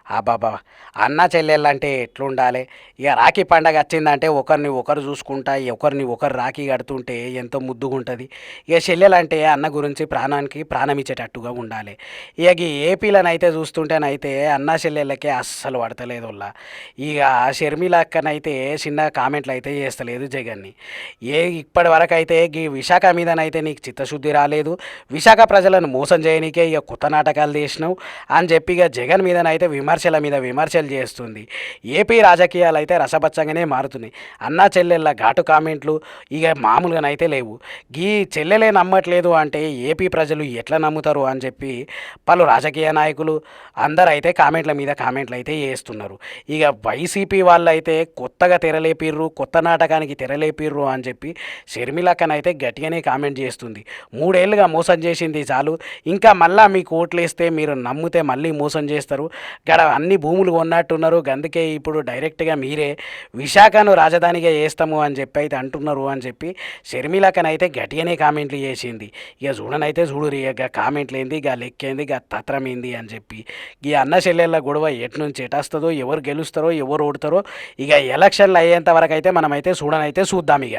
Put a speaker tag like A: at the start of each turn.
A: అబ్బాబా! అన్న చెల్లెళ్ళంటే ఎట్లుండాలే? ఇగ రాఖీ పండగ వచ్చిందంటే ఒకరిని ఒకరు చూసుకుంటా, ఒకరిని ఒకరు రాఖీ కడుతుంటే ఎంతో ముద్దుగుంటది. ఇగ చెల్లెలంటే అన్న గురించి ప్రాణానికి ప్రాణమిచ్చేటట్టుగా ఉండాలే. ఇగ గీ ఏపీలనైతే చూస్తుంటేనైతే అన్నా చెల్లెళ్ళకే అస్సలు పడతలేదుల్లా. ఇగ షర్మిల అక్కనైతే చిన్న కామెంట్‌లయితే చేస్తలేదు జగన్‌ని. ఇప్పటి వరకైతే గీ విశాఖ మీదనైతే నీకు చిత్తశుద్ధి రాలేదు. విశాఖ ప్రజలను మోసం చేయనీకే ఇగ కొత్త నాటకాలు చేసినవు అని చెప్పి ఇక జగన్ మీదనైతే విమర్శల మీద విమర్శలు చేస్తుంది. ఏపీ రాజకీయాలు అయితే రసభచ్చంగానే మారుతున్నాయి. అన్నా చెల్లెళ్ళ ఘాటు కామెంట్లు ఇక మామూలుగానైతే లేవు. గీ చెల్లెలే నమ్మట్లేదు అంటే ఏపీ ప్రజలు ఎట్లా నమ్ముతారు అని చెప్పి పలు రాజకీయ నాయకులు అందరూ అయితే కామెంట్ల మీద కామెంట్లు అయితే చేస్తున్నారు. ఇక వైసీపీ వాళ్ళు అయితే కొత్తగా తెరలేపిర్రు, కొత్త నాటకానికి తెరలేపిర్రు అని చెప్పి షర్మిలక్కనైతే గట్టిగానే కామెంట్ చేస్తుంది. 3 ఏళ్ళుగా మోసం చేసింది చాలు, ఇంకా మళ్ళా మీకు ఓట్లేస్తే మీరు నమ్మితే మళ్ళీ మోసం చేస్తారు. గడ అన్ని భూములు కొన్నట్టున్నారు, అందుకే ఇప్పుడు డైరెక్ట్గా మీరే విశాఖను రాజధానిగా చేస్తాము అని చెప్పి అయితే అంటున్నారు అని చెప్పి షర్మిలకనైతే గట్టిగానే కామెంట్లు చేసింది. ఇక చూడనైతే చూడురి ఇక కామెంట్లు ఏంది, ఇక లెక్కేంది, ఇక తత్రం ఏంది అని చెప్పి. ఈ అన్న చెల్లెళ్ళ గొడవ ఎటు నుంచి ఎటస్తుందో, ఎవరు గెలుస్తారో ఎవరు ఓడతారో ఇక ఎలక్షన్లు అయ్యేంత వరకు అయితే మనమైతే చూడనైతే చూద్దాం ఇక.